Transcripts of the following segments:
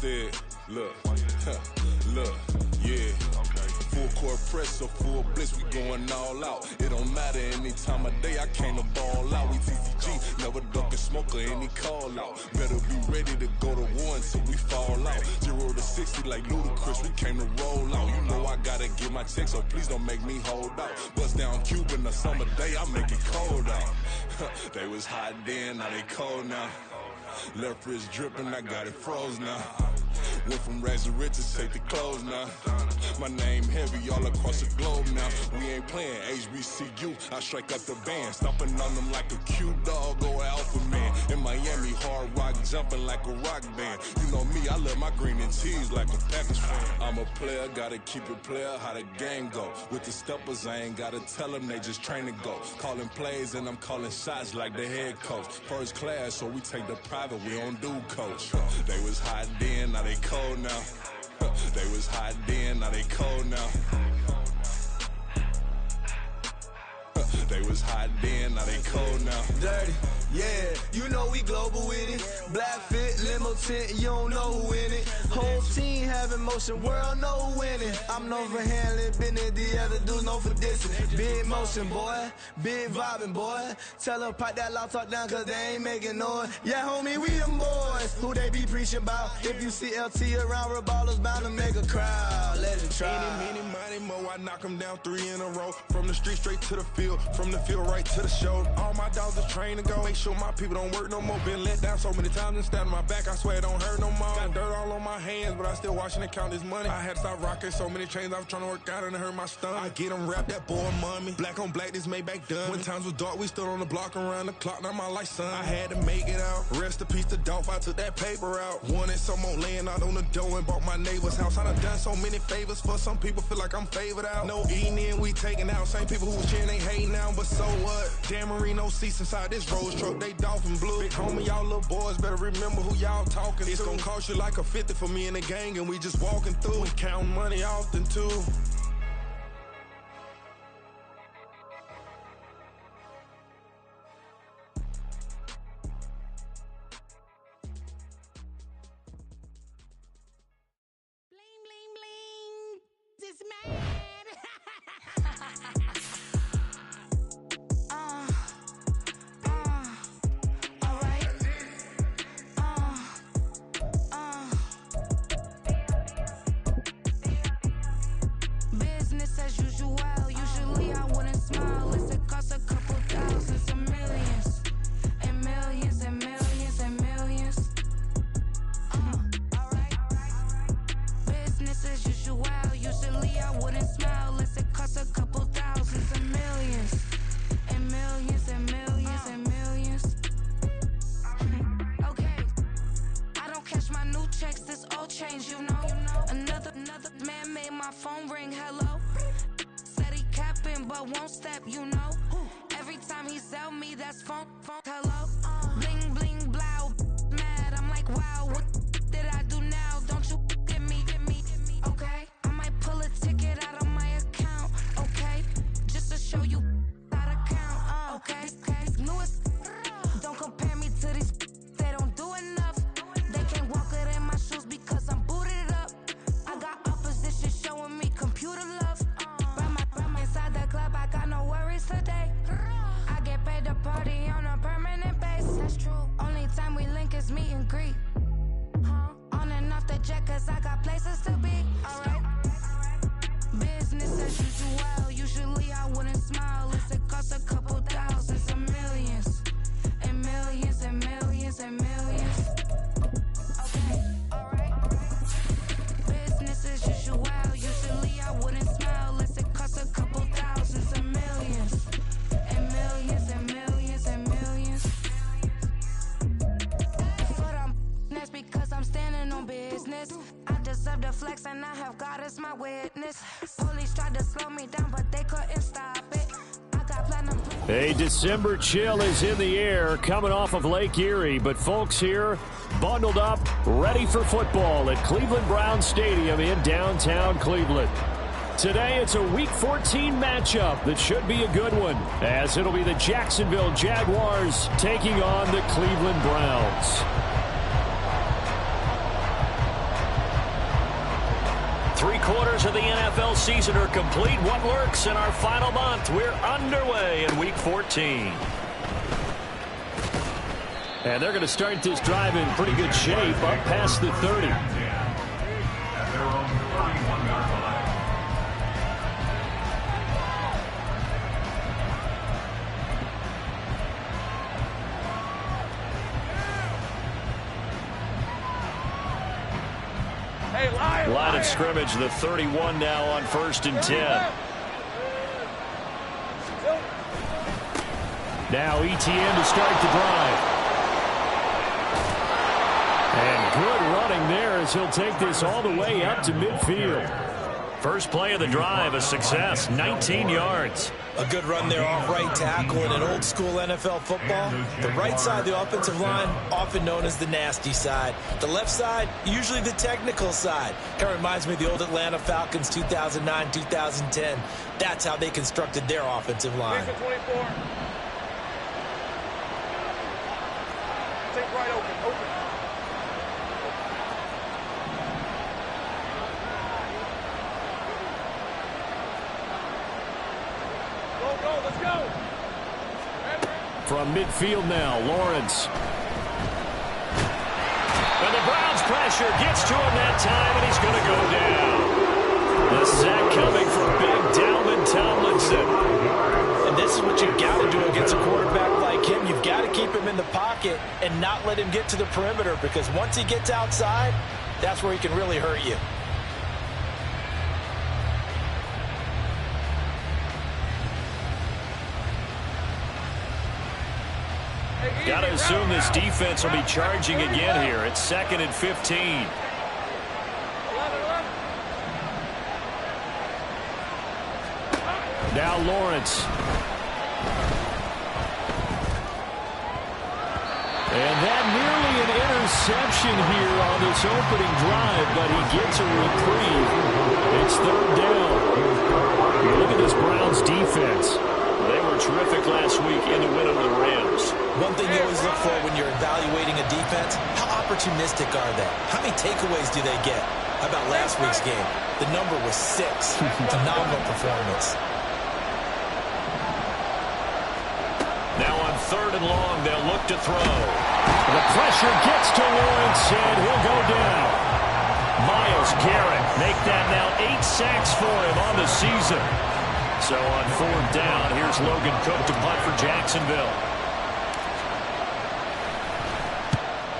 instead. Look, look, yeah. Full court press or full blitz, we going all out. It don't matter any time of day, I came to ball out. We TCG, never duck a smoker, any call out. Better be ready to go to war until we fall out. 0 to 60 like Ludacris, we came to roll out. You know I gotta get my check, so please don't make me hold out. Bust down Cuban a summer day, I make it cold out. They was hot then, now they cold now. Left wrist dripping, I got it froze now. Went from rags to riches, take the clothes now. My name heavy all across the globe now. We ain't playing HBCU, I strike up the band. Stomping on them like a cute dog or alpha man. In Miami, hard rock jumping like a rock band. You know me, I love my green and cheese like a Packers fan. I'm a player, gotta keep it player, how the game go. With the steppers, I ain't gotta tell them, they just train to go. Calling plays and I'm calling shots like the head coach. First class, so we take the private, we don't do coach. They was hot then, now they cold now. They was hot then, now they cold now. They was hot then, now they cold now. Dirty, yeah, you know we global with it. Black fit, limo tint, you don't know who in it. Whole team having motion, world know who winning. I'm known for handling business, the other dudes known for dissing. Big motion, boy, big vibing, boy. Tell them pipe that loud talk down, cause they ain't making noise. Yeah, homie, we them boys, who they be preaching about. If you see LT around, Reballo's bound to make a crowd. Let it try. Any, money, mo, I knock them down 3 in a row. From the street straight to the field, from the field right to the show. All my dogs are trained to go. Make sure my people don't work no more. Been let down so many times and stand on my back, I swear it don't hurt no more. Got dirt all on my hands, but I still watching and count this money. I had to stop rocking so many chains, I was trying to work out and it hurt my stomach. I get them rap, that boy mommy. Black on black, this Maybach done. When times was dark, we stood on the block around the clock, now my life son. I had to make it out. Rest in peace to Dolph, I took that paper out. Wanted some more laying out on the dough and bought my neighbor's house. I done so many favors for some people, feel like I'm favored out. No eating in, we taking out. Same people who was cheering, they hating now, but so what? Dan Marino seats inside this Rolls truck, they Dolphin blue. Big homie, y'all little boys better remember who y'all talking to. It's gonna cost you like a 50 for me and the gang, and we just walking through. We counting money often too. Bling, bling, bling. This man. Business as usual. Usually I wouldn't smile. It costs a couple thousands and millions. And millions and millions and millions. Alright. Business as usual. Usually I wouldn't smile unless it costs a couple thousands and millions. And millions and millions and millions. Okay. I don't cash my new checks, this old change, you know. Another man made my phone ring, hello. Said he capping but won't step, you know. Every time he sell me, that's phone, hello. Bling, bling, blow, mad, I'm like, wow, what did I do now? Don't you get me, okay? I might pull a ticket out of my account, okay? Just to show you how to count, okay? Newest, don't compare me to these, they don't do enough. They can't walk it in my shoes because I'm booted up. I got opposition showing me computer love. Run inside the club, I got no worries today. I get paid to party on a permanent base. That's true. Only time we link is meet and greet. On and off the jet, cause I got places to be. Alright. Business as usual. Usually I wouldn't smile unless it costs a couple thousands and millions. And millions and millions and millions. Okay, alright. Business as usual. Usually I wouldn't smile unless it costs a couple thousands and millions. And millions and millions and millions. But that's because I'm standing on business. I deserve the flex and I have God as my witness. Police tried to slow me down but they couldn't stop it. I got platinum. A December chill is in the air coming off of Lake Erie, but folks here bundled up, ready for football at Cleveland Browns Stadium in downtown Cleveland. Today it's a Week 14 matchup that should be a good one, as it'll be the Jacksonville Jaguars taking on the Cleveland Browns. 3/4 of the NFL season are complete. What lurks in our final month? We're underway in Week 14. And they're going to start this drive in pretty good shape up past the 30. Line of scrimmage, the 31 now on 1st and 10. Now ETN to start the drive. And good running there as he'll take this all the way up to midfield. First play of the drive, a success, 19 yards. A good run there off right tackle in an old school NFL football. The right side of the offensive line, often known as the nasty side. The left side, usually the technical side. Kind of reminds me of the old Atlanta Falcons 2009, 2010. That's how they constructed their offensive line. Take right, open. Let's go. From midfield now, Lawrence. And the Browns pressure gets to him that time, and he's going to go down. The sack coming from big Dalvin Tomlinson. And this is what you've got to do against a quarterback like him. You've got to keep him in the pocket and not let him get to the perimeter, because once he gets outside, that's where he can really hurt you. Got to assume this defense will be charging again here. It's 2nd and 15. Now Lawrence. And that nearly an interception here on this opening drive, but he gets a reprieve. It's 3rd down. Look at this Browns defense. They were terrific last week in the win over the Rams. One thing you always look for when you're evaluating a defense, how opportunistic are they? How many takeaways do they get? How about last week's game? The number was 6. Phenomenal performance. Now on 3rd and long, they'll look to throw. The pressure gets to Lawrence, and he'll go down. Myles Garrett make that now 8 sacks for him on the season. So on 4th down, here's Logan Cook to punt for Jacksonville.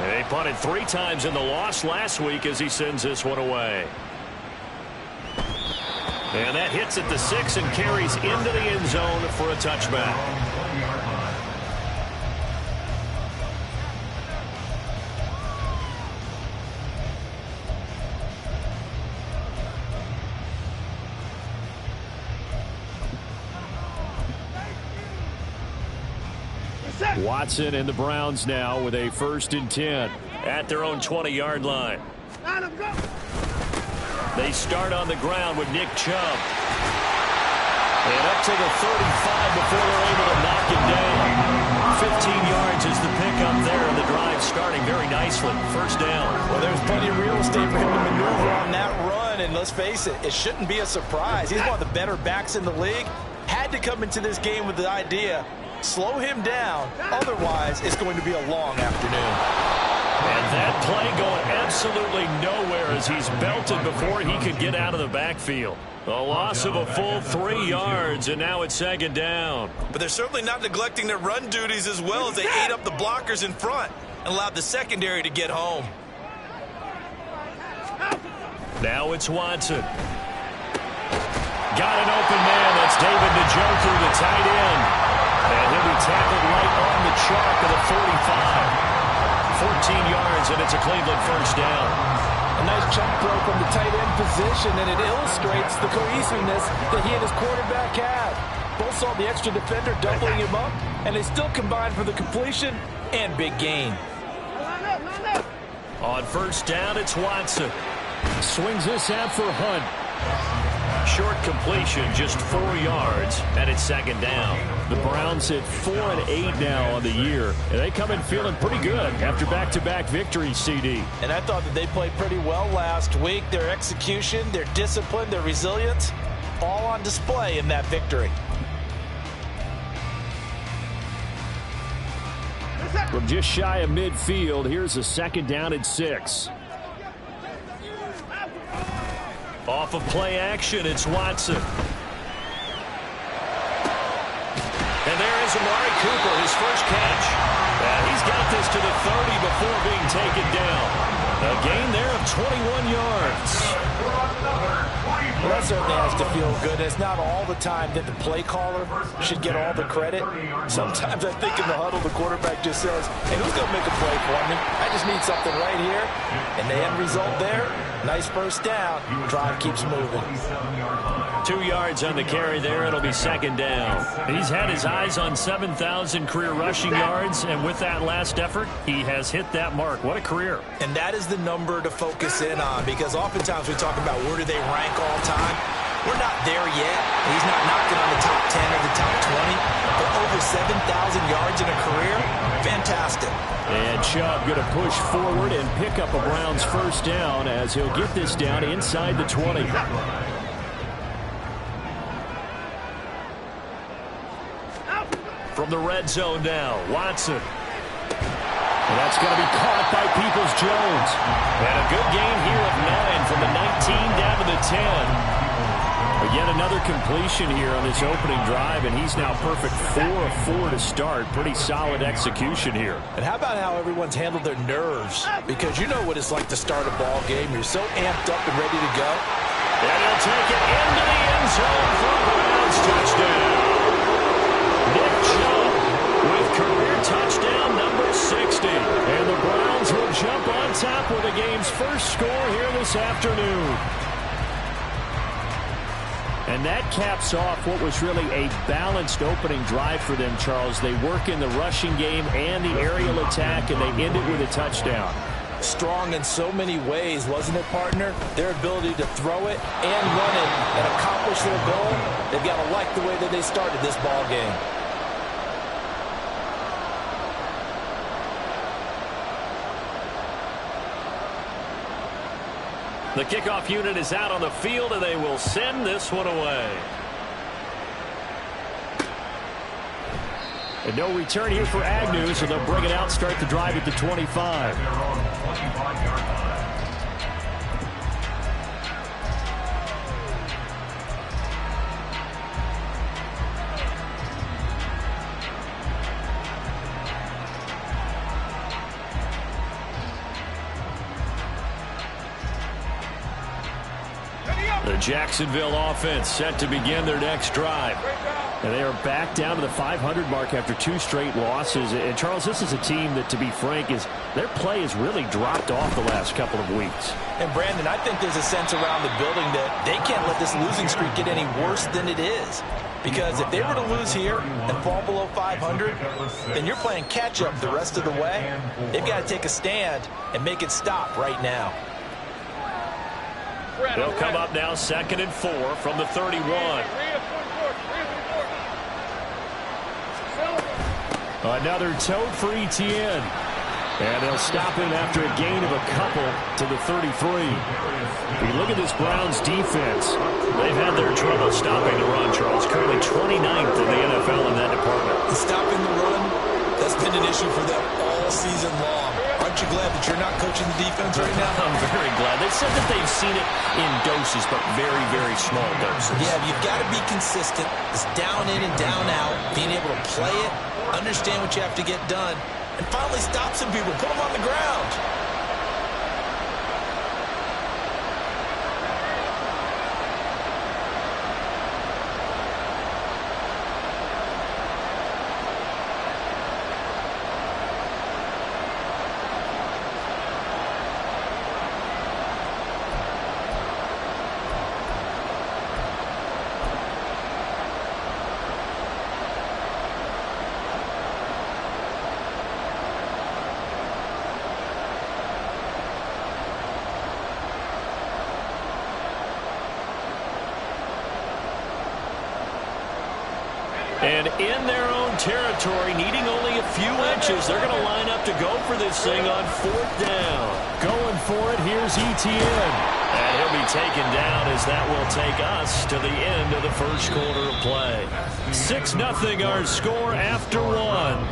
They punted 3 times in the loss last week as he sends this one away. And that hits at the 6 and carries into the end zone for a touchback. Watson and the Browns now with a 1st and 10 at their own 20-yard line. They start on the ground with Nick Chubb. And up to the 35 before they're able to knock it down. 15 yards is the pickup there, and the drive starting very nicely. 1st down. Well, there's plenty of real estate for him to maneuver on that run, and let's face it, it shouldn't be a surprise. He's one of the better backs in the league. Had to come into this game with the idea, slow him down, otherwise it's going to be a long afternoon. And that play going absolutely nowhere as he's belted before he could get out of the backfield. A loss of a full 3 yards, and now it's 2nd down. But they're certainly not neglecting their run duties as well as they ate up the blockers in front and allowed the secondary to get home. Now it's Watson. Got an open man. That's David Njoku, the tight end. And he'll be tackled right on the chalk of the 45. 14 yards, and it's a Cleveland 1st down. A nice chunk throw from the tight end position, and it illustrates the cohesiveness that he and his quarterback have. Both saw the extra defender doubling him up, and they still combined for the completion and big gain. On 1st down, it's Watson. Swings this out for Hunt. Short completion, just 4 yards, and it's second down. The Browns at 4-8 now on the year, and they come in feeling pretty good after back-to-back victories, CD. And I thought that they played pretty well last week. Their execution, their discipline, their resilience, all on display in that victory. From just shy of midfield, here's a second down and 6. Off of play action, it's Watson. And there is Amari Cooper, his first catch. He's got this to the 30 before being taken down. A gain there of 21 yards. Well, that certainly has to feel good. It's not all the time that the play caller should get all the credit. Sometimes I think in the huddle, the quarterback just says, hey, who's going to make a play for me? I just need something right here. And the end result there, nice first down. Drive keeps moving. 2 yards on the carry there. It'll be second down. He's had his eyes on 7,000 career rushing yards, and with that last effort, he has hit that mark. What a career. And that is the number to focus in on, because oftentimes we talk about where do they rank all time. We're not there yet. He's not knocking on the top 10 or the top 20, but over 7,000 yards in a career, fantastic. And Chubb going to push forward and pick up a Browns first down as he'll get this down inside the 20. From the red zone now, Watson. And that's going to be caught by Peoples-Jones. And a good gain here of 9 from the 19 down to the 10. But yet another completion here on this opening drive, and he's now perfect 4 of 4 to start. Pretty solid execution here. And how about how everyone's handled their nerves? Because you know what it's like to start a ball game. You're so amped up and ready to go. And he'll take it into the end zone for a Browns touchdown. Nick Chubb with career touchdown number 60. And the Browns will jump on top with the game's first score here this afternoon. And that caps off what was really a balanced opening drive for them, Charles. They work in the rushing game and the aerial attack, and they end it with a touchdown. Strong in so many ways, wasn't it, partner? Their ability to throw it and run it and accomplish their goal, they've got to like the way that they started this ball game. The kickoff unit is out on the field, and they will send this one away. And no return here for Agnew, so they'll bring it out, start the drive at the 25. The Jacksonville offense set to begin their next drive. And they are back down to the 500 mark after 2 straight losses. And, Charles, this is a team that, to be frank, their play has really dropped off the last couple of weeks. And, Brandon, I think there's a sense around the building that they can't let this losing streak get any worse than it is. Because if they were to lose here and fall below 500, then you're playing catch-up the rest of the way. They've got to take a stand and make it stop right now. They'll come up now 2nd and 4 from the 31. Another tote for Etienne. And they'll stop him after a gain of a couple to the 33. We look at this Browns defense. They've had their trouble stopping the run, Charles. Currently 29th in the NFL in that department. Stopping the run, that's been an issue for them all season long. Aren't you glad that you're not coaching the defense right now? I'm very glad. They've said that they've seen it in doses, but very, very small doses. Yeah, you've got to be consistent. It's down in and down out. Being able to play it, understand what you have to get done, and finally stop some people, put them on the ground. And in their own territory, needing only a few inches, they're going to line up to go for this thing on 4th down. Going for it, here's Etienne. And he'll be taken down as that will take us to the end of the first quarter of play. 6-0 our score after 1.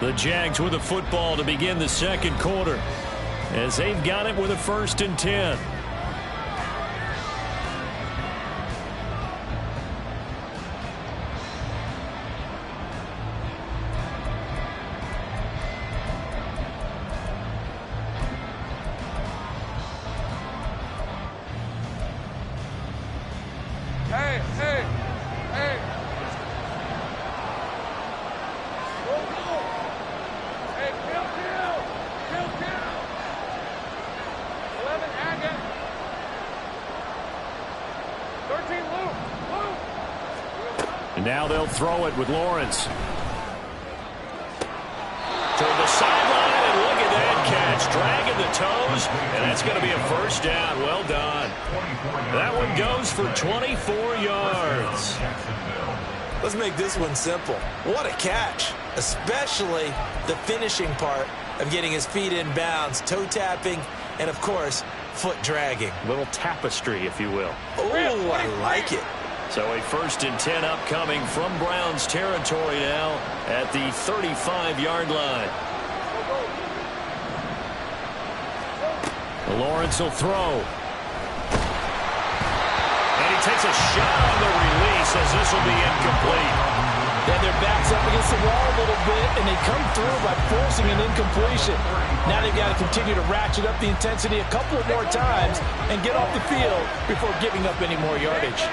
The Jags with the football to begin the second quarter as they've got it with a 1st and 10. Now they'll throw it with Lawrence. To the sideline, and look at that catch. Dragging the toes, and that's going to be a 1st down. Well done. That one goes for 24 yards. Let's make this one simple. What a catch, especially the finishing part of getting his feet in bounds, toe tapping, and, of course, foot dragging. Little tapestry, if you will. Oh, I like it. So a 1st and 10 upcoming from Browns territory now at the 35-yard line. Lawrence will throw. And he takes a shot on the release as this will be incomplete. Yeah, their back's up against the wall a little bit, and they come through by forcing an incompletion. Now they've got to continue to ratchet up the intensity a couple of more times and get off the field before giving up any more yardage.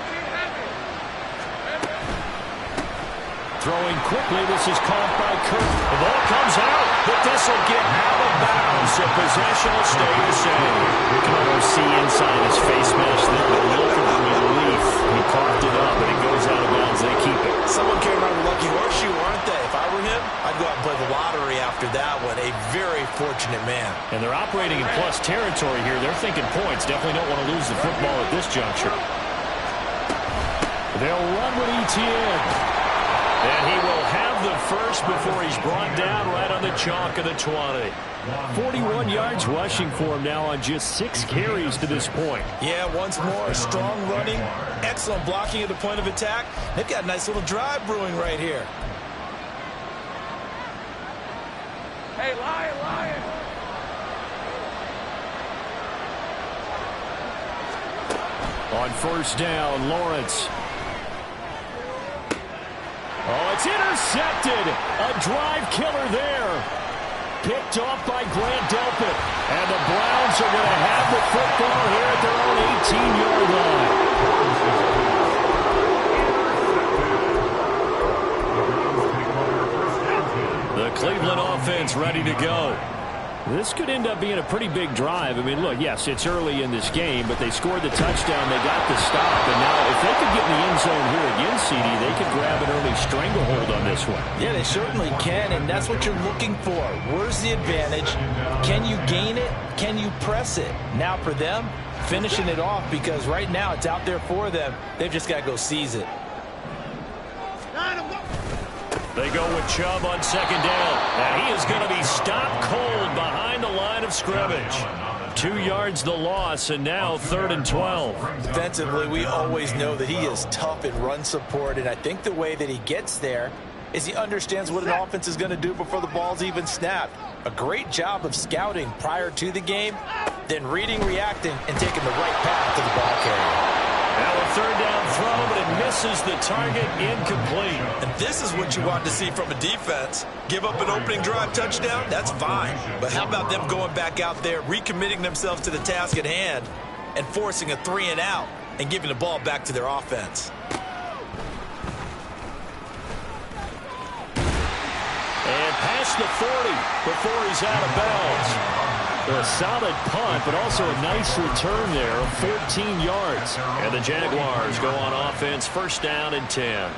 Throwing quickly, this is caught by Kirk. The ball comes out, but this will get out of bounds, so possession will stay the same. We can almost see inside his face mask there, the look of relief. He coughed it up, and it goes out of bounds. They keep it. Someone came around with lucky horseshoe, aren't they? If I were him, I'd go out and play the lottery after that one. A very fortunate man. And they're operating in plus territory here. They're thinking points. Definitely don't want to lose the football at this juncture. They'll run with Etienne. And he will have the first before he's brought down right on the chalk of the 20. 41 yards rushing for him now on just 6 carries to this point. Yeah, once more, strong running, excellent blocking at the point of attack. They've got a nice little drive brewing right here. Hey, Lion! On 1st down, Lawrence. Oh, it's intercepted. A drive killer there. Picked off by Grant Delpit. And the Browns are going to have the football here at their own 18-yard line. The Cleveland offense ready to go. This could end up being a pretty big drive. I mean, look, yes, it's early in this game, but they scored the touchdown. They got the stop. And now if they could get in the end zone here again, CD, they could grab an early stranglehold on this one. Yeah, they certainly can, and that's what you're looking for. Where's the advantage? Can you gain it? Can you press it? Now for them, finishing it off, because right now it's out there for them. They've just got to go seize it. They go with Chubb on 2nd down. And he is going to be stopped cold behind the line of scrimmage. 2 yards the loss, and now 3rd and 12. Defensively, we always know that he is tough in run support, and I think the way that he gets there is he understands what an offense is going to do before the ball's even snapped. A great job of scouting prior to the game, then reading, reacting, and taking the right path to the ball carrier. Now a 3rd down throw, but it misses the target, incomplete. And this is what you want to see from a defense. Give up an opening drive touchdown, that's fine. But how about them going back out there, recommitting themselves to the task at hand, and forcing a 3 and out, and giving the ball back to their offense. And past the 40 before he's out of bounds. A solid punt, but also a nice return there of 14 yards. And the Jaguars go on offense, 1st down and 10.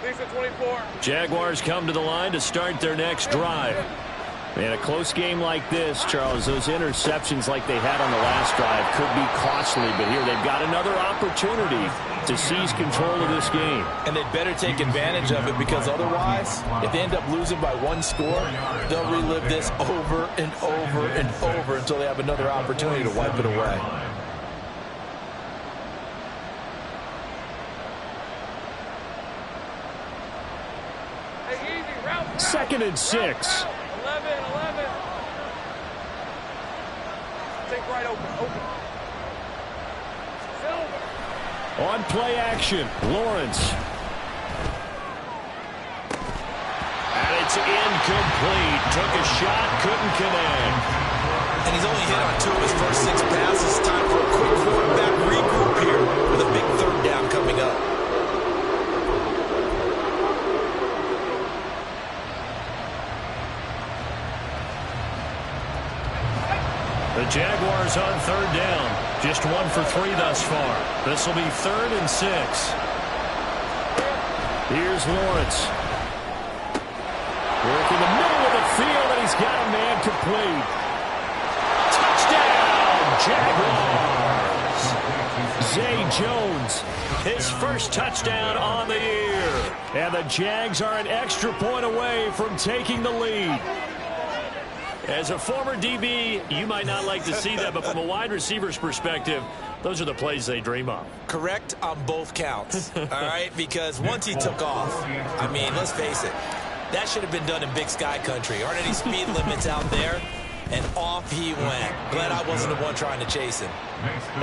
Lisa 24. Jaguars come to the line to start their next drive. In a close game like this, Charles, those interceptions like they had on the last drive could be costly, but here they've got another opportunity to seize control of this game. And they'd better take advantage of it, because otherwise, if they end up losing by 1 score, they'll relive this over and over and over until they have another opportunity to wipe it away. Second and 6. 11. Take right open. On play action, Lawrence. And it's incomplete. Took a shot, couldn't connect. And he's only hit on 2 of his first 6 passes. Time for a quick quarterback regroup here with a big 3rd down coming up. The Jaguars on 3rd down. Just 1 for 3 thus far. This will be 3rd and 6. Here's Lawrence. Working the middle of the field, and he's got a man complete. Touchdown, Jaguars! Zay Jones, his first touchdown on the year. And the Jags are an extra point away from taking the lead. As a former DB, you might not like to see that, but from a wide receiver's perspective, those are the plays they dream of. Correct on both counts, all right? Because once he took off, I mean, let's face it, that should have been done in Big Sky country. Aren't any speed limits out there? And off he went. Glad I wasn't the one trying to chase him.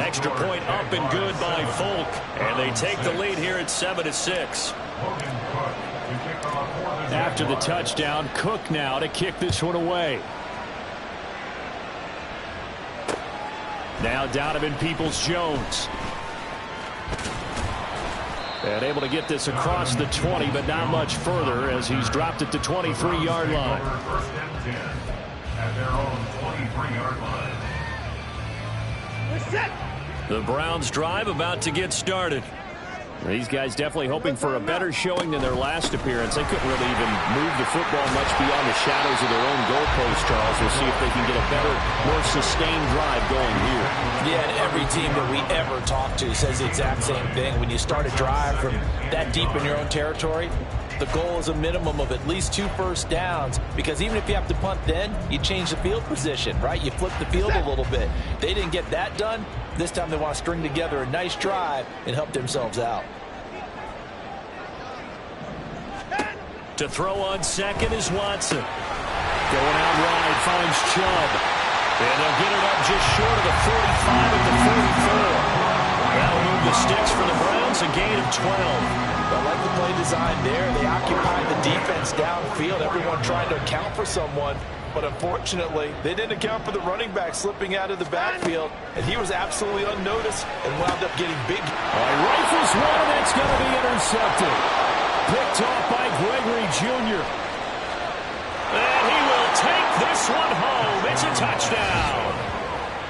Extra point up and good by Folk. And they take the lead here at 7-6. After the touchdown, Cook now to kick this one away. Now Donovan Peoples-Jones. And able to get this across the 20, but not much further as he's dropped it to 23-yard line. First and 10 at their own 23-yard line. The Browns drive about to get started. These guys definitely hoping for a better showing than their last appearance. They couldn't really even move the football much beyond the shadows of their own goalpost, Charles. We'll see if they can get a better, more sustained drive going here. Yeah, and every team that we ever talk to says the exact same thing. When you start a drive from that deep in your own territory, the goal is a minimum of at least 2 first downs, because even if you have to punt then, you change the field position, right? You flip the field a little bit. They didn't get that done. This time they want to string together a nice drive and help themselves out. To throw on second is Watson. Going out wide, finds Chubb. And they'll get it up just short of the 45 at the 44. That'll move the sticks for the Browns, a gain of 12. I like the play design there. They occupied the defense downfield. Everyone trying to account for someone. But unfortunately, they didn't account for the running back slipping out of the backfield. And he was absolutely unnoticed and wound up getting big. Rifles one, and it's going to be intercepted. Picked off by Gregory Jr. And he will take this one home. It's a touchdown.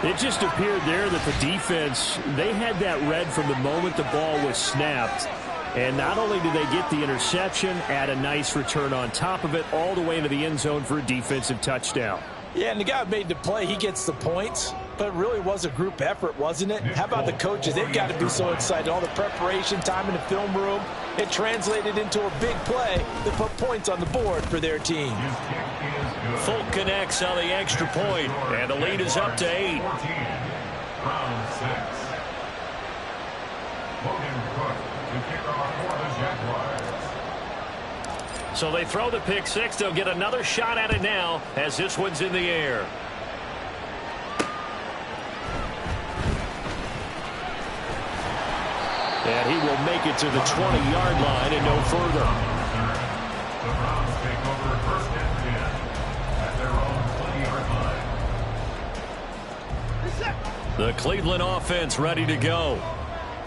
It just appeared there that the defense, they had that read from the moment the ball was snapped. And not only did they get the interception, add a nice return on top of it, all the way into the end zone for a defensive touchdown. Yeah, and the guy who made the play, he gets the points. But it really was a group effort, wasn't it? How about the coaches? They've got to be so excited. All the preparation time in the film room, it translated into a big play that put points on the board for their team. Folk connects on the extra point, and the lead is up to 8. Round 6. Logan Cook to kick off for the Jaguars. So they throw the pick six. They'll get another shot at it now as this one's in the air. And he will make it to the 20-yard line and no further. The Browns take over first and 10 at their own 20-yard line. The Cleveland offense ready to go.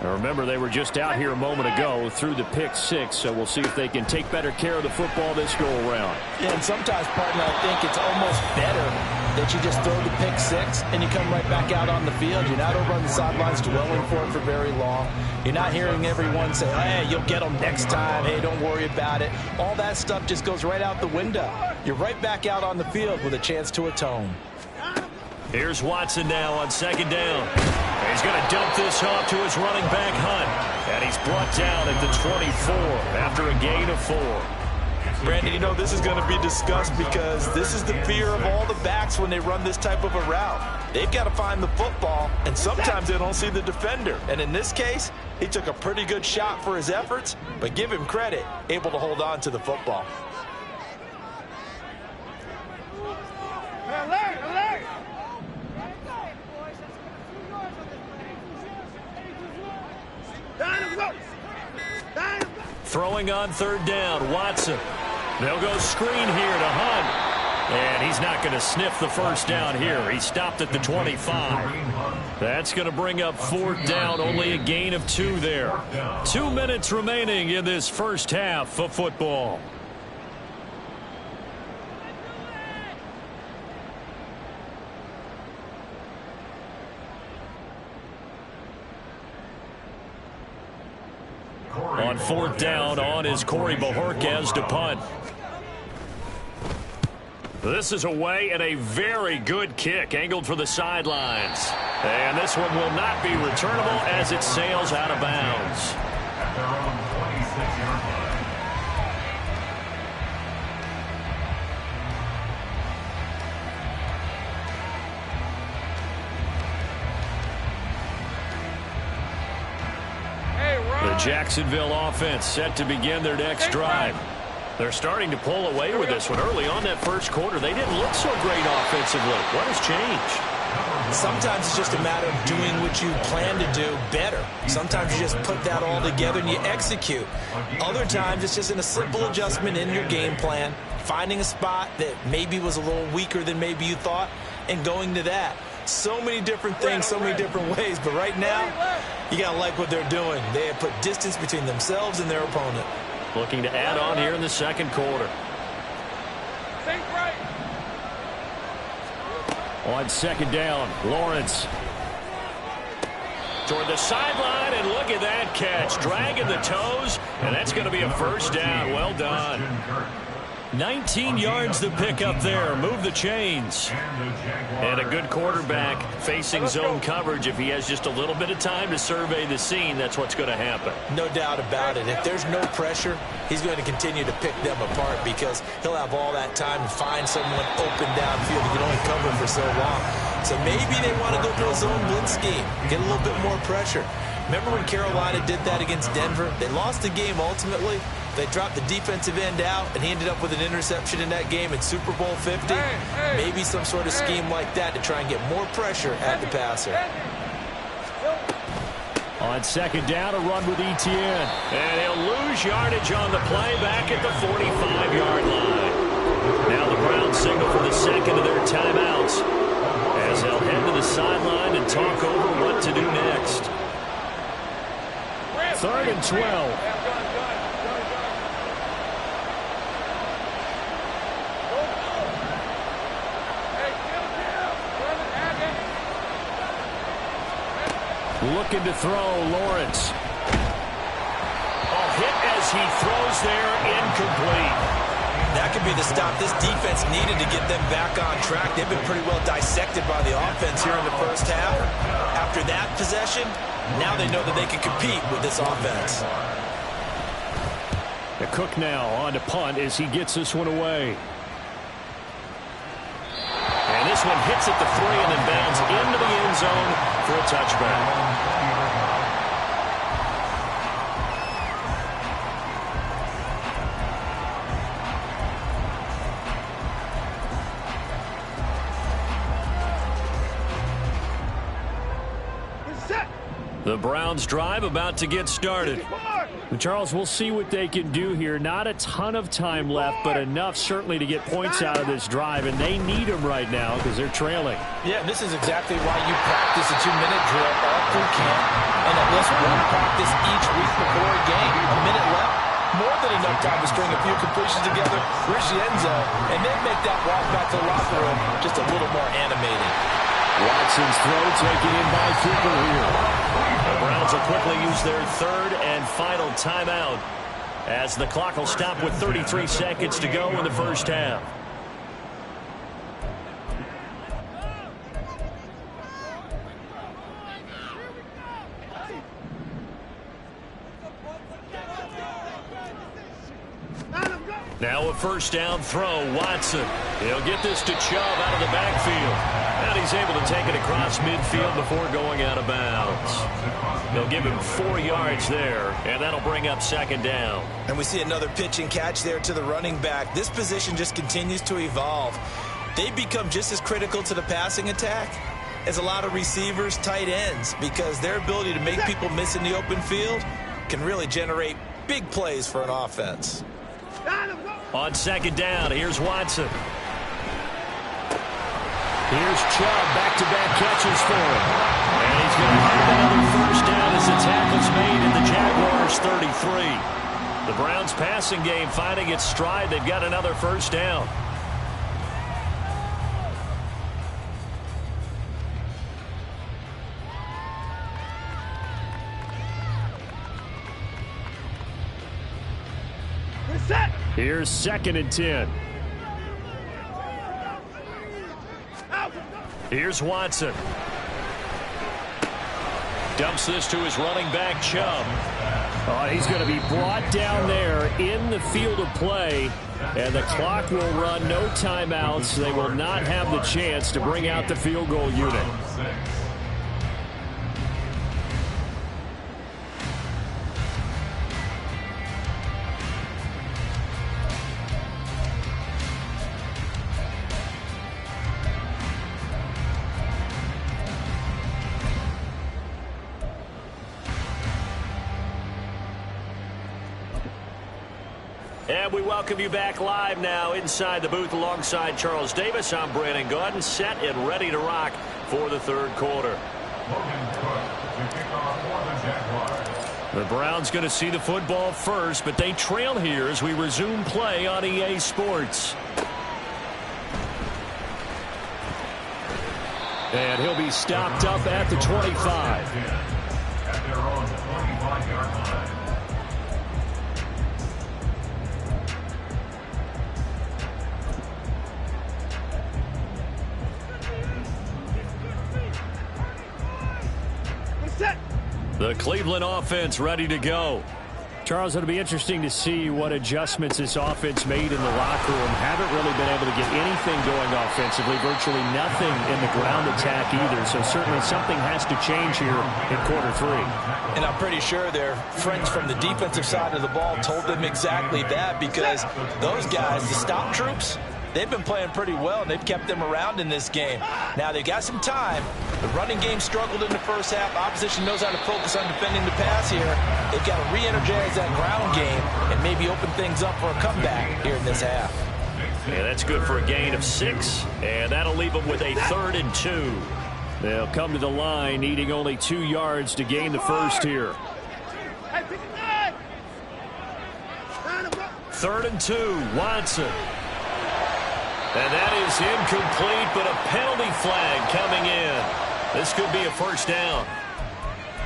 Now remember, they were just out here a moment ago through the pick six, so we'll see if they can take better care of the football this go-around. Yeah, and sometimes, partner, I think it's almost better that you just throw the pick six and you come right back out on the field. You're not over on the sidelines dwelling for it for very long. You're not hearing everyone say, hey, you'll get them next time. Hey, don't worry about it. All that stuff just goes right out the window. you're right back out on the field with a chance to atone. Here's Watson now on second down. He's going to dump this off to his running back, Hunt. And he's brought down at the 24 after a gain of 4. Brandon, you know, this is going to be discussed because this is the fear of all the backs when they run this type of a route. They've got to find the football, and sometimes they don't see the defender. And in this case, he took a pretty good shot for his efforts, but give him credit, able to hold on to the football. Alert! Throwing on third down, Watson. They'll go screen here to Hunt. And he's not going to sniff the first down here. He stopped at the 25. That's going to bring up fourth down, only a gain of 2 there. 2 minutes remaining in this first half of football. On fourth down, on is Corey Bojorquez to punt. This is away and a very good kick angled for the sidelines. And this one will not be returnable as it sails out of bounds. At their own 26-yard line. The Jacksonville offense set to begin their next drive. They're starting to pull away with this one. Early on that first quarter, they didn't look so great offensively. What has changed? Sometimes it's just a matter of doing what you plan to do better. Sometimes you just put that all together and you execute. Other times it's just in a simple adjustment in your game plan, finding a spot that maybe was a little weaker than maybe you thought, and going to that. So many different things, so many different ways, but right now, you got to like what they're doing. They have put distance between themselves and their opponent. Looking to add on here in the second quarter. On second down, Lawrence. Toward the sideline, and look at that catch. Dragging the toes, and that's going to be a first down. Well done. 19 yards to pick up there. Move the chains. And a good quarterback facing zone coverage. If he has just a little bit of time to survey the scene, that's what's going to happen. No doubt about it. If there's no pressure, he's going to continue to pick them apart because he'll have all that time to find someone open downfield. He can only cover for so long. So maybe they want to go to a zone blitz scheme, get a little bit more pressure. Remember when Carolina did that against Denver? They lost the game ultimately. They dropped the defensive end out, and he ended up with an interception in that game in Super Bowl 50. Maybe some sort of scheme like that to try and get more pressure at the passer. On second down, a run with Etienne. And he'll lose yardage on the play back at the 45-yard line. Now the Browns signal for the second of their timeouts as they'll head to the sideline and talk over what to do next. 3rd and 12. Looking to throw, Lawrence. Hit as he throws there, incomplete. That could be the stop this defense needed to get them back on track. They've been pretty well dissected by the offense here in the first half. After that possession, now they know that they can compete with this offense. The Cook now on to punt as he gets this one away. And this one hits at the 3 and then bounds into the end zone for a touchback. The Browns drive about to get started. Charles, we'll see what they can do here. Not a ton of time left, but enough certainly to get points out of this drive, and they need them right now because they're trailing. Yeah, this is exactly why you practice a 2-minute drill all through camp and at least one practice each week before a game. A minute left, more than enough time to string a few completions together, reach the end zone, and then make that walk back to the locker room just a little more animated. Watson's throw taken in by Cooper here. The Browns will quickly use their 3rd and final timeout as the clock will stop with 33 seconds to go in the first half. Now a first down throw, Watson. He'll get this to Chubb out of the backfield. And he's able to take it across midfield before going out of bounds. They'll give him 4 yards there, and that'll bring up second down. And we see another pitch and catch there to the running back. This position just continues to evolve. They become just as critical to the passing attack as a lot of receivers, tight ends, because their ability to make people miss in the open field can really generate big plays for an offense. On second down, here's Watson. Here's Chubb, back-to-back catches for him. And he's going to have another first down as the tackle's made in the Jaguars' 33. The Browns' passing game finding its stride. They've got another first down. Here's second and 10. Here's Watson. Dumps this to his running back, Chubb. Oh, he's going to be brought down there in the field of play, and the clock will run. No timeouts. They will not have the chance to bring out the field goal unit. And we welcome you back live now inside the booth alongside Charles Davis. I'm Brandon Gaudin, set and ready to rock for the third quarter. The Browns going to see the football first, but they trail here as we resume play on EA Sports. And he'll be stopped up at the 25. At their own 25-yard line. The Cleveland offense ready to go. Charles, it'll be interesting to see what adjustments this offense made in the locker room. Haven't really been able to get anything going offensively, virtually nothing in the ground attack either. So certainly something has to change here in quarter 3. And I'm pretty sure their friends from the defensive side of the ball told them exactly that, because those guys, the stop troops, they've been playing pretty well, and they've kept them around in this game. Now, they've got some time. The running game struggled in the first half. Opposition knows how to focus on defending the pass here. They've got to re-energize that ground game and maybe open things up for a comeback here in this half. Yeah, that's good for a gain of 6, and that'll leave them with a 3rd and 2. They'll come to the line needing only 2 yards to gain the first here. 3rd and 2, Watson. And that is incomplete, but a penalty flag coming in. This could be a first down.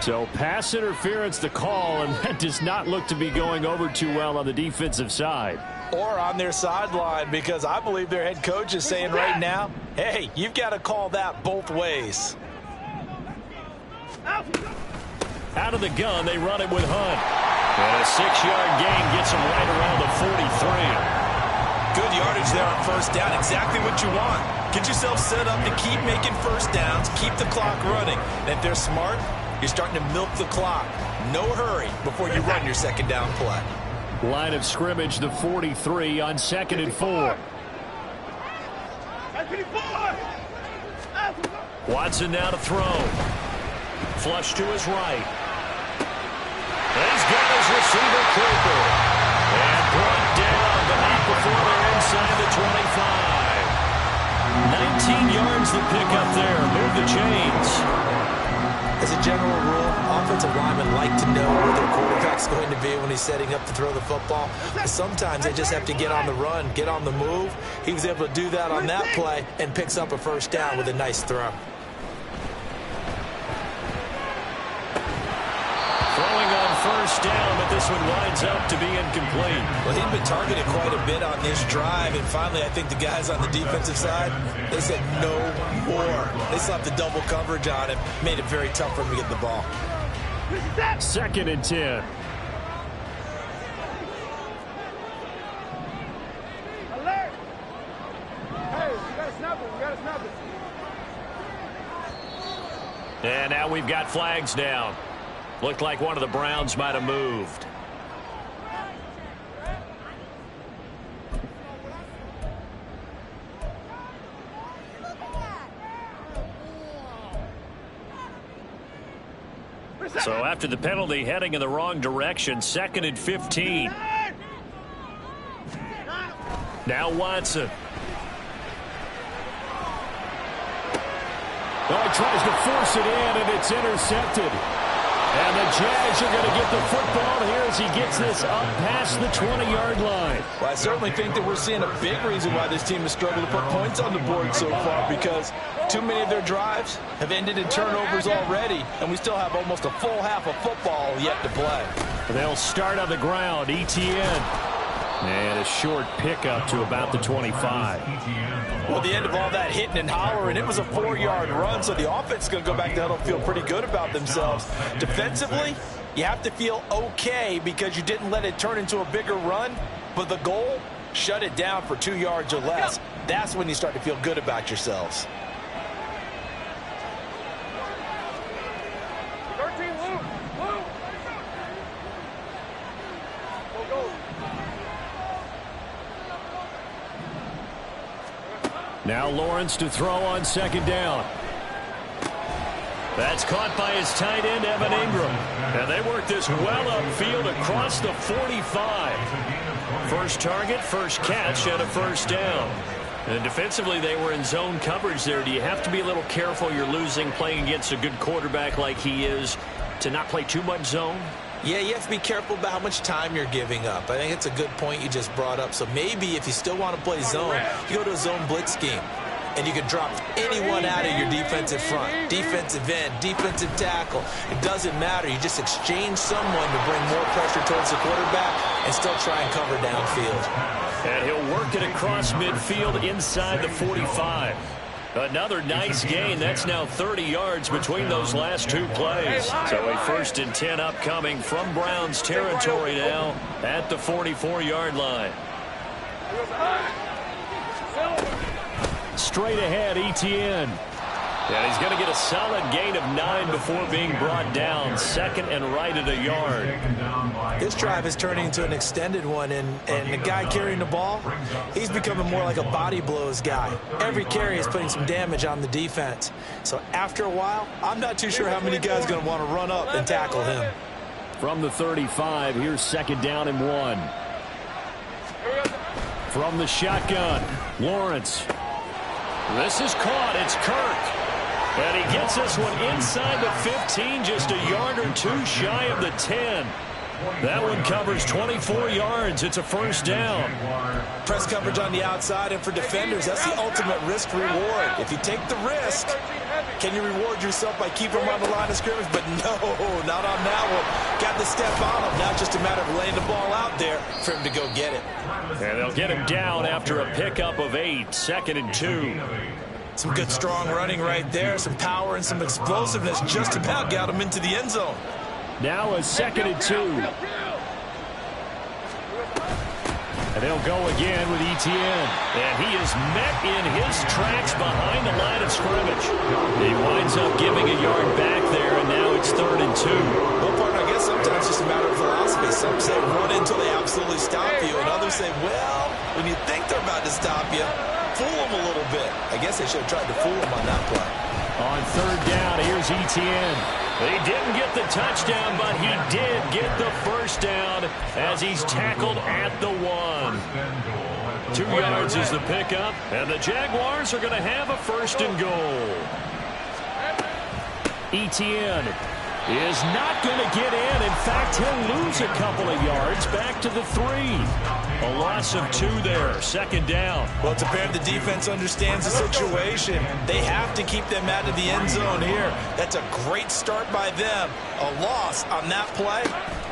So pass interference the call, and that does not look to be going over too well on the defensive side. Or on their sideline, because I believe their head coach is saying right now, hey, you've got to call that both ways. Out of the gun, they run it with Hunt. And a 6-yard gain gets them right around the 43. Good yardage there on first down. Exactly what you want. Get yourself set up to keep making first downs, keep the clock running. And if they're smart, you're starting to milk the clock. No hurry before you run your second down play. Line of scrimmage, the 43 on 2nd and 4. Watson now to throw. Flush to his right. He's got his receiver Cooper. And brought down, but not before they're inside the 25. 19 yards the pickup there. Move the chains. As a general rule, offensive linemen like to know where their quarterback's going to be when he's setting up to throw the football. But sometimes they just have to get on the run, get on the move. He was able to do that on that play and picks up a first down with a nice throw. Throwing on first down, but this one winds up to be incomplete. Well, he'd been targeted quite a bit on this drive, and finally I think the guys on the defensive side, they said no more. They slapped the double coverage on him, made it very tough for him to get the ball. 2nd and 10. And now we've got flags down. Looked like one of the Browns might have moved. So after the penalty, heading in the wrong direction, 2nd and 15. Now Watson. Oh, he tries to force it in, and it's intercepted. And the Jags are going to get the football here as he gets this up past the 20-yard line. Well, I certainly think that we're seeing a big reason why this team has struggled to put points on the board so far, because too many of their drives have ended in turnovers already, and we still have almost a full half of football yet to play. They'll start on the ground. Etienne. And a short pickup to about the 25. Well, the end of all that hitting and hollering, it was a 4-yard run, so the offense is going to go back to huddle, feel pretty good about themselves. Defensively, you have to feel okay because you didn't let it turn into a bigger run, but the goal, shut it down for 2 yards or less. That's when you start to feel good about yourselves. 13, Luke. Go. Now Lawrence to throw on 2nd down. That's caught by his tight end, Evan Ingram. And they work this well upfield across the 45. First target, first catch, and a 1st down. And defensively, they were in zone coverage there. Do you have to be a little careful? You're losing, playing against a good quarterback like he is, to not play too much zone? Yeah, you have to be careful about how much time you're giving up. I think it's a good point you just brought up. So maybe if you still want to play zone, you go to a zone blitz scheme. And you can drop anyone out of your defensive front. Defensive end, defensive tackle. It doesn't matter. You just exchange someone to bring more pressure towards the quarterback and still try and cover downfield. And he'll work it across midfield inside the 45. Another nice gain. That's now 30 yards between those last 2 plays. So a 1st and 10 upcoming from Browns territory now at the 44-yard line. Straight ahead, Etienne. And he's going to get a solid gain of 9 before being brought down. 2nd and right at a yard. This drive is turning into an extended one, and the guy carrying the ball, he's becoming more like a body blows guy. Every carry is putting some damage on the defense. So after a while, I'm not too sure how many guys are going to want to run up and tackle him. From the 35, here's 2nd down and 1. From the shotgun, Lawrence. This is caught. It's Kirk. And he gets this one inside the 15, just a yard or 2 shy of the 10. That one covers 24 yards. It's a 1st down. Press coverage on the outside, and for defenders, that's the ultimate risk reward. If you take the risk, can you reward yourself by keeping them on the line of scrimmage? But no, not on that one. Got to step on him. Now it's just a matter of laying the ball out there for him to go get it. And they'll get him down after a pickup of 8, 2nd and 2. Some good strong running right there, some power and some explosiveness, just about got him into the end zone. Now a 2nd and 2. And they'll go again with Etienne. And he is met in his tracks behind the line of scrimmage. He winds up giving a yard back there, and now it's 3rd and 2. Well, partner, I guess sometimes it's just a matter of philosophy. Some say run until they absolutely stop you, and others say, well, when you think they're about to stop you, fool them a little bit. I guess they should have tried to fool them on that play. On 3rd down, here's Etienne. He didn't get the touchdown, but he did get the 1st down as he's tackled at the 1. 2 yards is the pickup, and the Jaguars are going to have a 1st and goal. Etienne is not going to get in. In fact, he'll lose a couple of yards back to the 3. A loss of 2 there. 2nd down. Well, it's apparent the defense understands the situation. They have to keep them out of the end zone here. That's a great start by them. A loss on that play.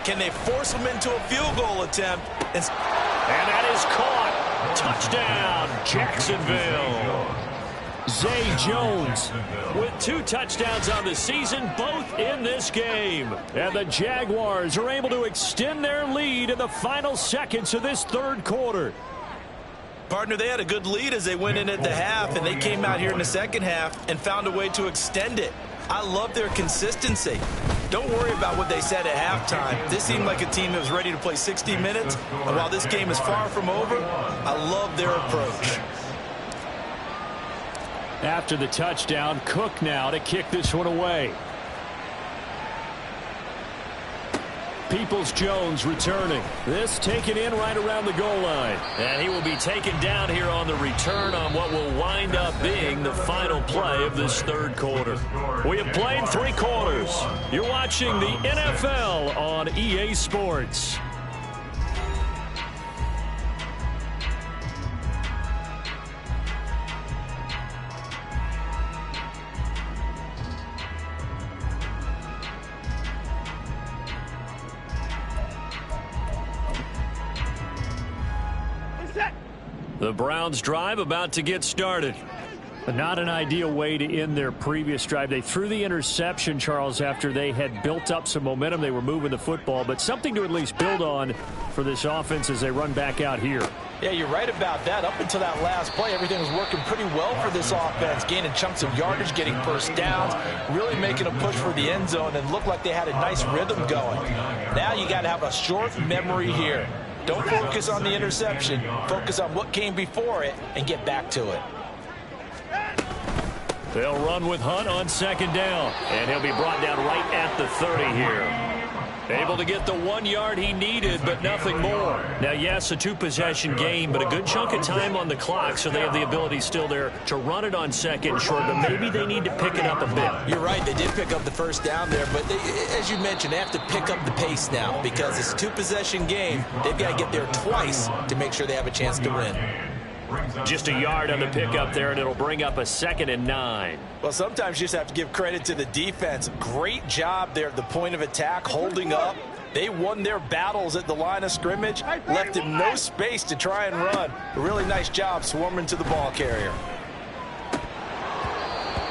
Can they force them into a field goal attempt? And that is caught. Touchdown, Jacksonville. Zay Jones with 2 touchdowns on the season, both in this game. And the Jaguars are able to extend their lead in the final seconds of this 3rd quarter. Partner, they had a good lead as they went in at the half, and they came out here in the second half and found a way to extend it. I love their consistency. Don't worry about what they said at halftime. This seemed like a team that was ready to play 60 minutes, and while this game is far from over, I love their approach. After the touchdown, Cook now to kick this one away. Peoples-Jones returning. This taken in right around the goal line. And he will be taken down here on the return on what will wind up being the final play of this third quarter. We have played 3 quarters. You're watching the NFL on EA Sports. The Browns drive about to get started. Not an ideal way to end their previous drive. They threw the interception, Charles, after they had built up some momentum. They were moving the football, but something to at least build on for this offense as they run back out here. Yeah, you're right about that. Up until that last play, everything was working pretty well for this offense, gaining chunks of yardage, getting first downs, really making a push for the end zone, and looked like they had a nice rhythm going. Now you got to have a short memory here. Don't focus on the interception. Focus on what came before it and get back to it. They'll run with Hunt on second down, and he'll be brought down right at the 30 here. Able to get the 1 yard he needed, but nothing more. Now, yes, a 2-possession game, but a good chunk of time on the clock, so they have the ability still there to run it on second and short, but maybe they need to pick it up a bit. You're right, they did pick up the first down there, but they, as you mentioned, they have to pick up the pace now because it's a 2-possession game. They've got to get there twice to make sure they have a chance to win. Just a yard on the pickup there, and it'll bring up a 2nd and 9. Well, sometimes you just have to give credit to the defense. Great job there at the point of attack, holding up. They won their battles at the line of scrimmage, left him no space to try and run. A really nice job swarming to the ball carrier.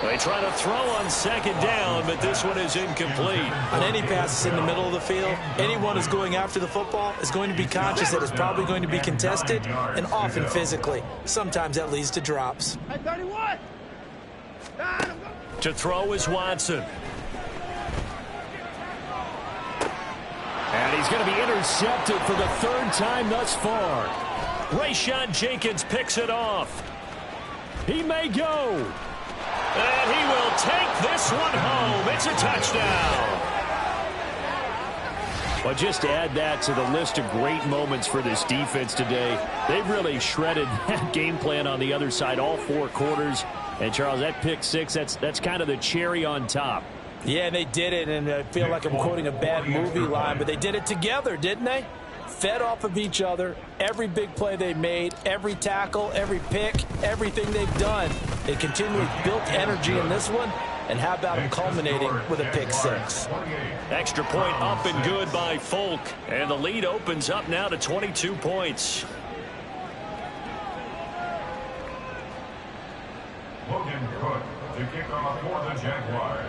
They try to throw on second down, but this one is incomplete. On any passes in the middle of the field, anyone who's going after the football is going to be conscious that it's probably going to be contested and often physically. Sometimes that leads to drops. To throw is Watson. And he's going to be intercepted for the 3rd time thus far. Rayshawn Jenkins picks it off. He may go. And he will take this one home. It's a touchdown. Well, just to add that to the list of great moments for this defense today, they've really shredded that game plan on the other side all 4 quarters. And, Charles, that pick 6, that's kind of the cherry on top. Yeah, they did it, and I feel like I'm quoting a bad movie line, but they did it together, didn't they? Fed off of each other, every big play they made, every tackle, every pick, everything they've done. They continually built energy in this one, and how about them culminating with a pick 6? Extra point up and good by Folk, and the lead opens up now to 22 points. Logan Cook to kick off for the Jaguars.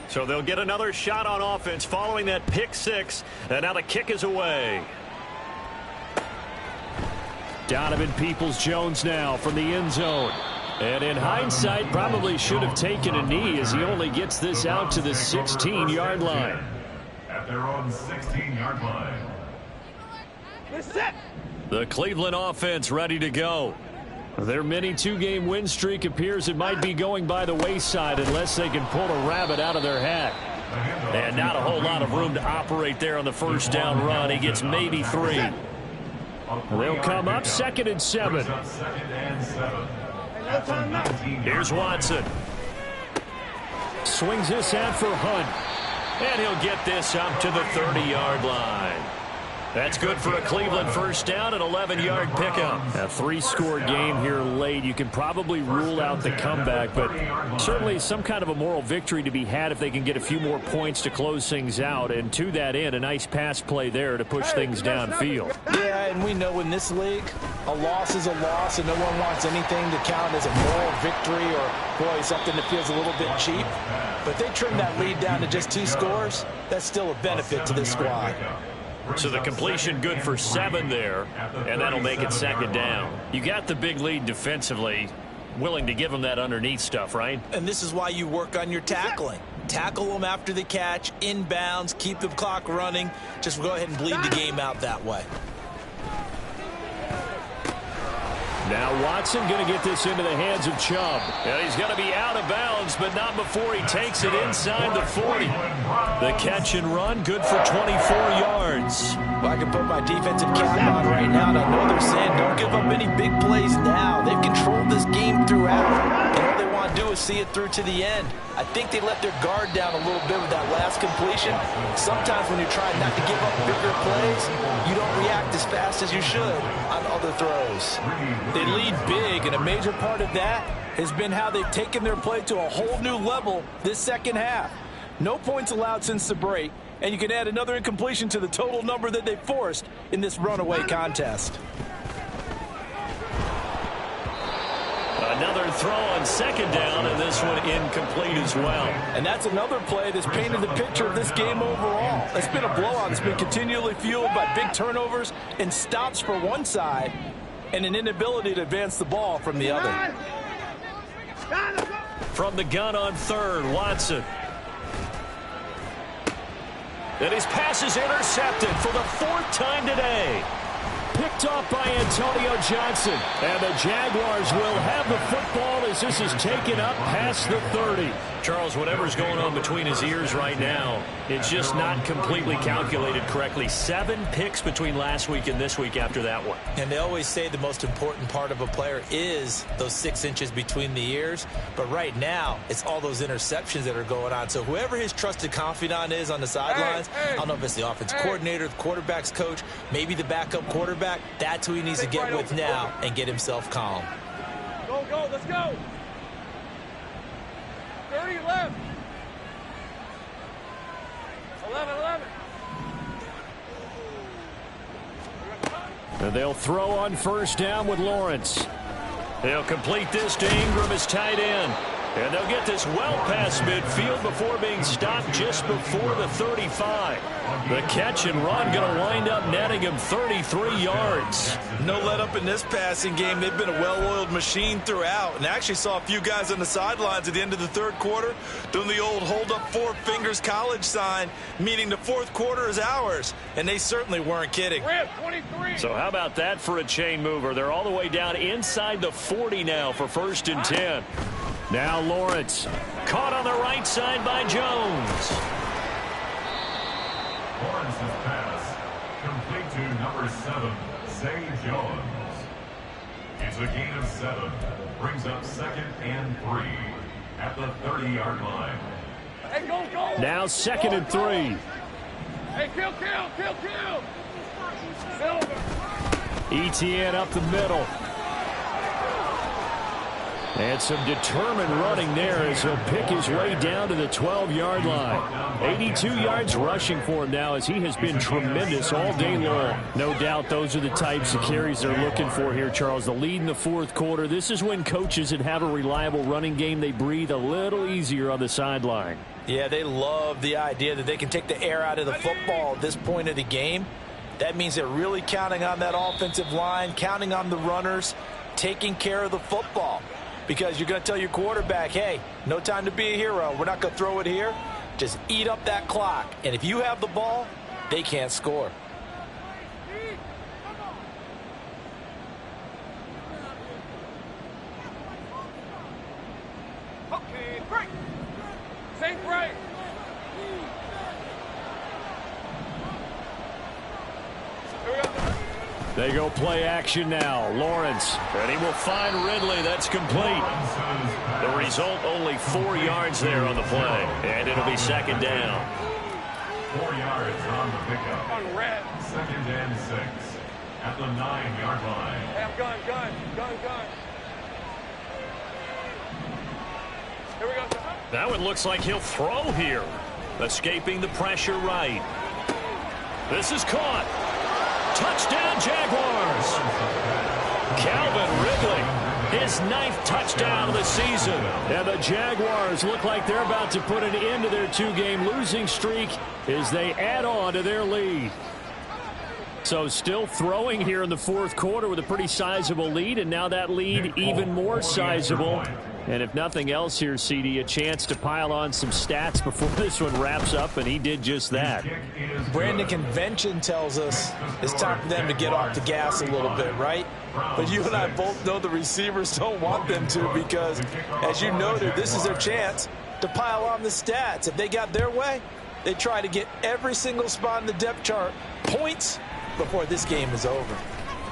So they'll get another shot on offense following that pick 6, and now the kick is away. Donovan Peoples-Jones now from the end zone. And in hindsight, probably should have taken a knee as he only gets this out to the 16-yard line. At their own 16-yard line. The Cleveland offense ready to go. Their mini 2-game win streak appears it might be going by the wayside unless they can pull a rabbit out of their hat. And not a whole lot of room to operate there on the first down run. He gets maybe 3. They'll come up 2nd and 7. Here's Watson. Swings this out for Hunt. And he'll get this up to the 30-yard line. That's good for a Cleveland first down, an 11-yard pickup. A 3-score game here late. You can probably rule out the comeback, but certainly some kind of a moral victory to be had if they can get a few more points to close things out. And to that end, a nice pass play there to push things downfield. Yeah, and we know in this league, a loss is a loss, and no one wants anything to count as a moral victory or, boy, something that feels a little bit cheap. But they trim that lead down to just 2 scores. That's still a benefit to this squad. So the completion good for 7 there, and that'll make it second down. You got the big lead defensively, willing to give them that underneath stuff, right? And this is why you work on your tackling. Tackle them after the catch, inbounds, keep the clock running. Just go ahead and bleed the game out that way. Now Watson going to get this into the hands of Chubb. And he's going to be out of bounds, but not before he takes it inside the 40. The catch and run, good for 24 yards. Well, I can put my defensive cap on right now, and I know they're saying don't give up any big plays now. They've controlled this game throughout, and all they want to do is see it through to the end. I think they let their guard down a little bit with that last completion. Sometimes when you're trying not to give up bigger plays, you don't react as fast as you should on other throws. They lead big, and a major part of that has been how they've taken their play to a whole new level this second half. No points allowed since the break, and you can add another incompletion to the total number that they forced in this runaway contest. Another throw on second down, and this one incomplete as well. And that's another play that's painted the picture of this game overall. It's been a blowout. It's been continually fueled by big turnovers and stops for one side and an inability to advance the ball from the other. From the gun on third, Watson. And his pass is intercepted for the 4th time today. Picked off by Antonio Johnson. And the Jaguars will have the football as this is taken up past the 30. Charles, whatever's going on between his ears right now, it's just not completely calculated correctly. 7 picks between last week and this week after that one. And they always say the most important part of a player is those 6 inches between the ears. But right now, it's all those interceptions that are going on. So whoever his trusted confidant is on the sidelines, I don't know if it's the offense coordinator, the quarterback's coach, maybe the backup quarterback, that's who he needs to get with now and get himself calm. Go, go, let's go. 30 left. 11. And they'll throw on first down with Lawrence. They'll complete this to Ingram as tight end. And they'll get this well past midfield before being stopped just before the 35. The catch and run going to wind up netting him 33 yards. No let up in this passing game. They've been a well-oiled machine throughout. And I actually saw a few guys on the sidelines at the end of the 3rd quarter doing the old hold up 4 fingers college sign, meaning the 4th quarter is ours. And they certainly weren't kidding. 23. So how about that for a chain mover? They're all the way down inside the 40 now for 1st and 10. Now Lawrence, caught on the right side by Jones. Lawrence's pass, complete to number 7, Zay Jones. It's a gain of 7, brings up 2nd and 3 at the 30-yard line. Hey, go, go. Now 2nd and 3. Hey, kill. Silver. ETN up the middle. And some determined running there as he'll pick his way down to the 12-yard line. 82 yards rushing for him now as he has been tremendous all day long. No doubt those are the types of carries they're looking for here, Charles. The lead in the 4th quarter. This is when coaches that have a reliable running game, they breathe a little easier on the sideline. Yeah, they love the idea that they can take the air out of the football at this point of the game. That means they're really counting on that offensive line, counting on the runners, taking care of the football. Because you're going to tell your quarterback, hey, no time to be a hero. We're not going to throw it here. Just eat up that clock. And if you have the ball, they can't score. Okay, break. Safe break. Here we go. They go play action now. Lawrence, and he will find Ridley. That's complete. The result, only 4 yards there on the play. And it'll be 2nd down. 4 yards on the pickup. On red. 2nd and 6 at the 9-yard line. Hey, I'm gun. Here we go. That one looks like he'll throw here. Escaping the pressure right. This is caught. Touchdown, Jaguars. Calvin Ridley, his 9th touchdown of the season. And the Jaguars look like they're about to put an end to their 2-game losing streak as they add on to their lead. So still throwing here in the fourth quarter with a pretty sizable lead, and now that lead even more sizable. And if nothing else here, CD, a chance to pile on some stats before this one wraps up, and he did just that. Brandon, convention tells us it's time for them to get off the gas a little bit, right? But you and I both know the receivers don't want them to because, as you noted, this is their chance to pile on the stats. If they got their way, they try to get every single spot in the depth chart points before this game is over.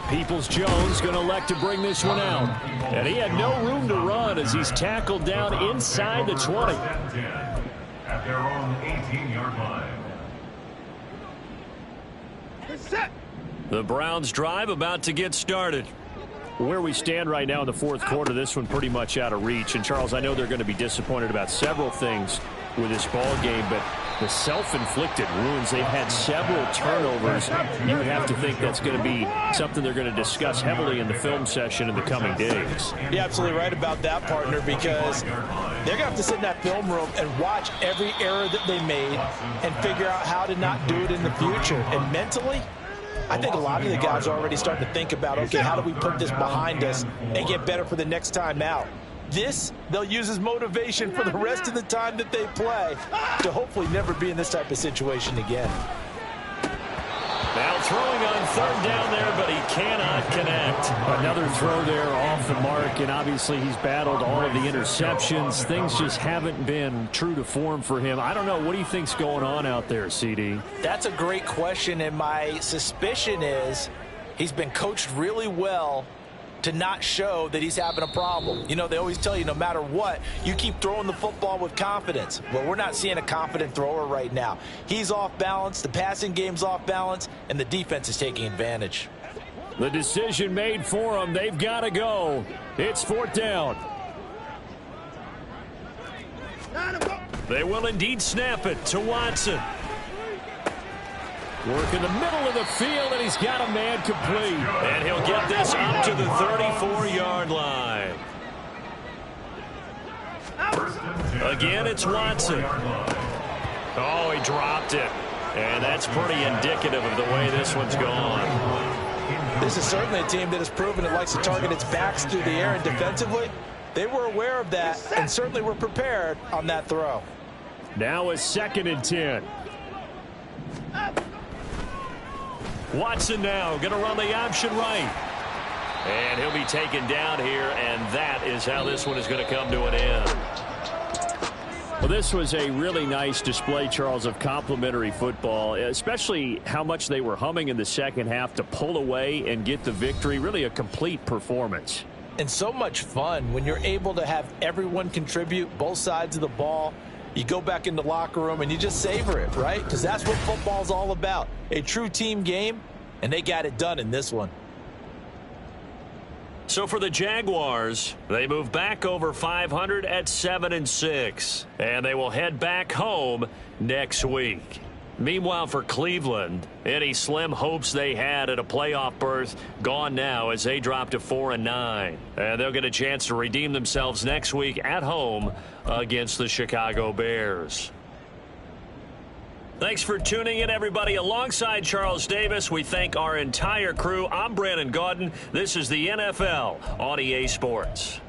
Peoples-Jones going to elect to bring this one out. And he had no room to run as he's tackled down inside the 20. At their own 18-yard line. The Browns drive about to get started. Where we stand right now in the fourth quarter, this one pretty much out of reach. And, Charles, I know they're going to be disappointed about several things with this ball game, but the self-inflicted wounds, they've had several turnovers. You would have to think that's going to be something they're going to discuss heavily in the film session in the coming days. You're absolutely right about that, partner, because they're going to have to sit in that film room and watch every error that they made and figure out how to not do it in the future. And mentally, I think a lot of the guys are already starting to think about, okay, how do we put this behind us and get better for the next time out? This, they'll use as motivation for the rest of the time that they play to hopefully never be in this type of situation again. Now throwing on third down there, but he cannot connect. Another throw there off the mark, and obviously he's battled all of the interceptions. Things just haven't been true to form for him. I don't know. What do you think's going on out there, CD? That's a great question, and my suspicion is he's been coached really well to not show that he's having a problem. You know, they always tell you no matter what, you keep throwing the football with confidence. Well, we're not seeing a confident thrower right now. He's off balance, the passing game's off balance, and the defense is taking advantage. The decision made for them. They've got to go. It's fourth down. They will indeed snap it to Watson. Work in the middle of the field, and he's got a man complete. And he'll get this up to the 34-yard line. Again, it's Watson. Oh, he dropped it. And that's pretty indicative of the way this one's gone. This is certainly a team that has proven it likes to target its backs through the air, and defensively, they were aware of that and certainly were prepared on that throw. Now a 2nd and 10. Watson now going to run the option right. And he'll be taken down here, and that is how this one is going to come to an end. Well, this was a really nice display, Charles, of complimentary football, especially how much they were humming in the second half to pull away and get the victory. Really a complete performance. And so much fun when you're able to have everyone contribute both sides of the ball. You go back in the locker room and you just savor it, right? Because that's what football's all about. A true team game, and they got it done in this one. So for the Jaguars, they move back over 500 at 7-6, and they will head back home next week. Meanwhile, for Cleveland, any slim hopes they had at a playoff berth gone now as they drop to 4-9. And they'll get a chance to redeem themselves next week at home against the Chicago Bears. Thanks for tuning in, everybody. Alongside Charles Davis, we thank our entire crew. I'm Brandon Gaudin. This is the NFL on EA Sports.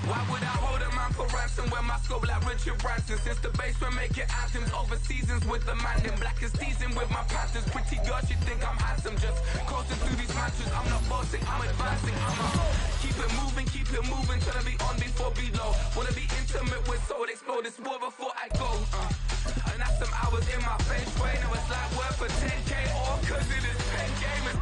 Why would I hold up my for ransom when my scope like Richard Branson. Since the basement making anthems over seasons with the man in black is seasoned with my Panthers. Pretty girl, she think I'm handsome. Just coasting through these matches. I'm not bossing, I'm advancing. Keep it moving till I be on before below. Wanna be intimate with soul, explode this war before I go. And that's some hours in my face way. Now it's like worth for 10K all cause it is 10 gaming.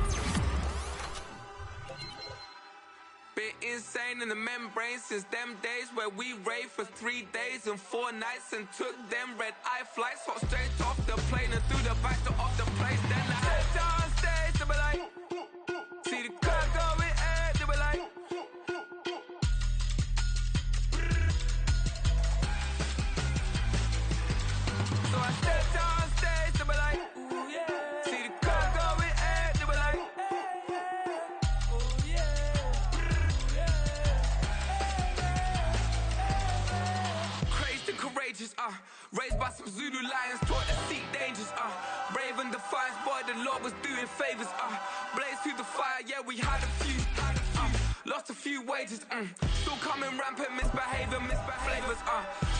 Been insane in the membrane since them days where we raved for 3 days and 4 nights and took them red eye flights. Hot straight off the plane and through the back door of the place. Then I head down stage to be like, see the crowd going ahead to be like. So I stepped on stage to be like, ooh yeah. See the crowd going ahead to be like, ooh yeah. Crazed and courageous, raised by some Zulu lions, taught to seek dangers, brave and defiant, boy, the Lord was doing favors, blaze through the fire, yeah, we had a few, lost a few wages, still coming rampant, misbehaving, flavors,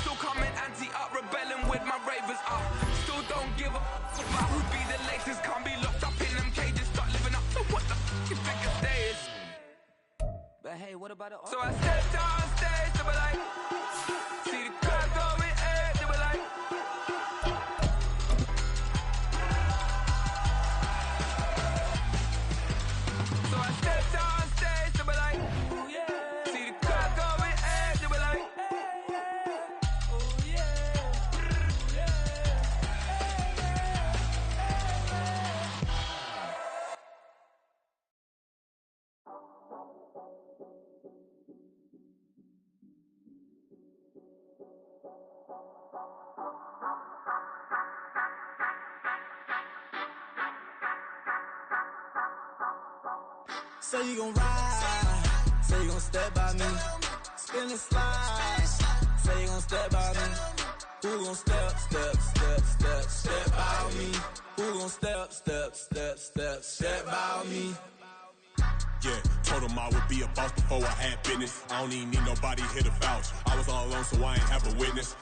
still coming anti-up, rebelling with my ravers, still don't give up about who be the latest, can't be locked up in them cages, start living up to what the f you think it is. But hey, what about it? So I stepped on stage to be like, see the crowd going ahead to be like. So I stepped on stage to be like, ooh yeah. See the crowd going ahead to be like, ooh yeah. Say you gon' ride, say you gon' step by me, spin and slide, say you gon' step by me, who gon' step by me, who gon' step by me. Yeah, told him I would be a boss before I had business. I don't even need nobody here to vouch. I was all alone, so I ain't have a witness.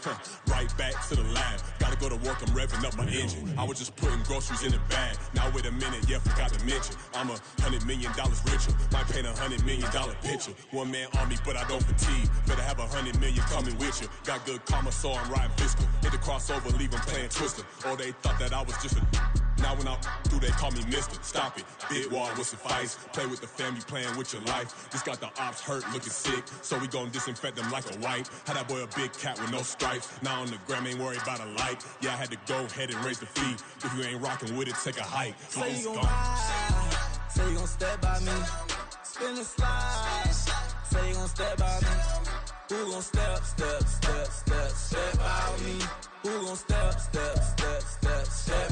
Right back to the lab. Gotta go to work, I'm revving up my engine. I was just putting groceries in the bag. Now wait a minute, yeah, forgot to mention. I'm $100 million richer. Might paint $100 million picture. One man army, but I don't fatigue. Better have 100 million coming with you. Got good karma, so I'm riding fiscal. Hit the crossover, leave them playing Twister. Oh, they thought that I was just a... Now when I do, they call me Mister. Stop it. Big wall will suffice. Play with the family, playing with your life. This got the ops hurt, looking sick. So we gon' disinfect them like a wipe. Had that boy a big cat with no stripes. Now on the gram, ain't worried about a light. Yeah, I had to go ahead and raise the fee. If you ain't rocking with it, take a hike. Say you gon' ride, say you gon' step by me, spin and slide, say you gon' step by me, who gon' step by me, who gon' step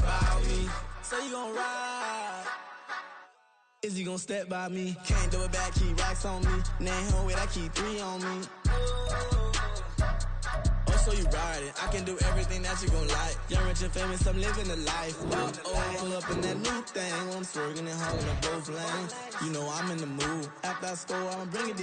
by me, say you gon' ride, is you gon' step by me, can't do it back, keep racks on me, name home with I keep 3 on me. So you riding, I can do everything that you gon' like. Young, rich, and famous, I'm living the life. Pull up in that new thing, I'm swerving and holding up both lanes. You know I'm in the mood. After I score, I'ma bring it.